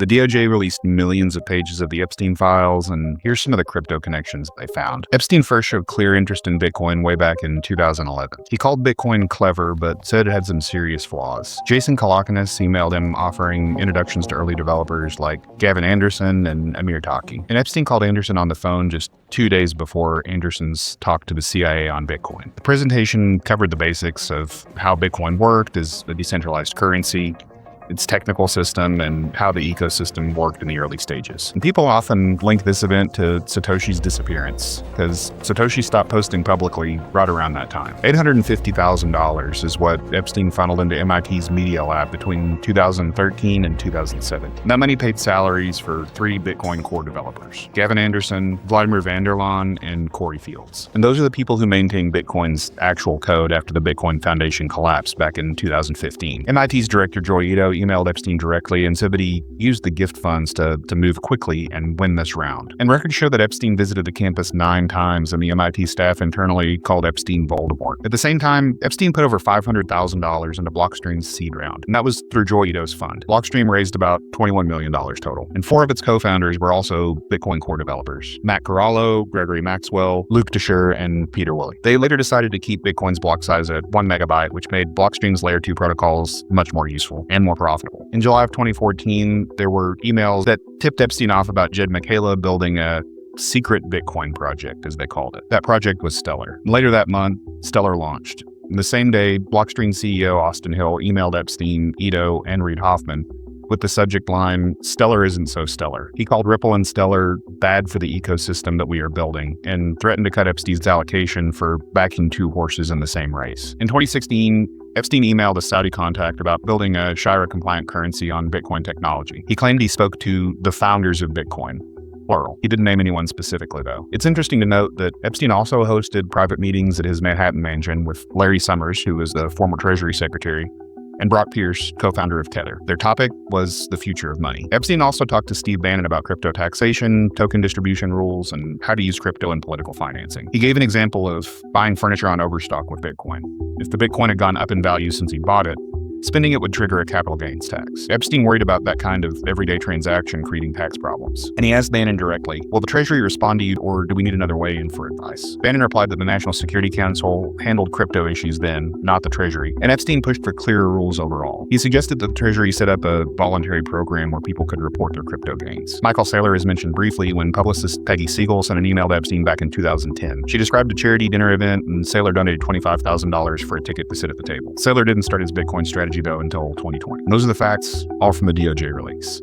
The DOJ released millions of pages of the Epstein files, and here's some of the crypto connections they found. Epstein first showed clear interest in Bitcoin way back in 2011. He called Bitcoin clever, but said it had some serious flaws. Jason Kalakinis emailed him offering introductions to early developers like Gavin Anderson and Amir Taki. And Epstein called Anderson on the phone just 2 days before Anderson's talk to the CIA on Bitcoin. The presentation covered the basics of how Bitcoin worked as a decentralized currency, its technical system, and how the ecosystem worked in the early stages. And people often link this event to Satoshi's disappearance, because Satoshi stopped posting publicly right around that time. $850,000 is what Epstein funneled into MIT's Media Lab between 2013 and 2007. That money paid salaries for 3 Bitcoin core developers: Gavin Anderson, Vladimir Vanderlaan, and Corey Fields. And those are the people who maintained Bitcoin's actual code after the Bitcoin Foundation collapsed back in 2015. MIT's director Joy Ito emailed Epstein directly and said that he used the gift funds to move quickly and win this round. And records show that Epstein visited the campus 9 times, and the MIT staff internally called Epstein Voldemort. At the same time, Epstein put over $500,000 into Blockstream's seed round, and that was through Joy Ito's fund. Blockstream raised about $21 million total, and 4 of its co-founders were also Bitcoin core developers: Matt Corallo, Gregory Maxwell, Luke Desher, and Peter Woolley. They later decided to keep Bitcoin's block size at 1 megabyte, which made Blockstream's layer 2 protocols much more useful and more profitable. In July of 2014, there were emails that tipped Epstein off about Jed McCaleb building a secret Bitcoin project, as they called it. That project was Stellar. Later that month, Stellar launched. And the same day, Blockstream CEO Austin Hill emailed Epstein, Ito, and Reid Hoffman with the subject line, "Stellar isn't so stellar." He called Ripple and Stellar bad for the ecosystem that we are building, and threatened to cut Epstein's allocation for backing 2 horses in the same race. In 2016, Epstein emailed a Saudi contact about building a Shira-compliant currency on Bitcoin technology. He claimed he spoke to the founders of Bitcoin, plural. He didn't name anyone specifically, though. It's interesting to note that Epstein also hosted private meetings at his Manhattan mansion with Larry Summers, who was the former Treasury Secretary, and Brock Pierce, co-founder of Tether. Their topic was the future of money. Epstein also talked to Steve Bannon about crypto taxation, token distribution rules, and how to use crypto in political financing. He gave an example of buying furniture on overstock with Bitcoin. If the Bitcoin had gone up in value since he bought it, spending it would trigger a capital gains tax. Epstein worried about that kind of everyday transaction creating tax problems. And he asked Bannon directly, "Will the Treasury respond to you, or do we need another way in for advice?" Bannon replied that the National Security Council handled crypto issues then, not the Treasury. And Epstein pushed for clearer rules overall. He suggested that the Treasury set up a voluntary program where people could report their crypto gains. Michael Saylor is mentioned briefly when publicist Peggy Siegel sent an email to Epstein back in 2010. She described a charity dinner event, and Saylor donated $25,000 for a ticket to sit at the table. Saylor didn't start his Bitcoin strategy, though, until 2020. And those are the facts, all from the DOJ release.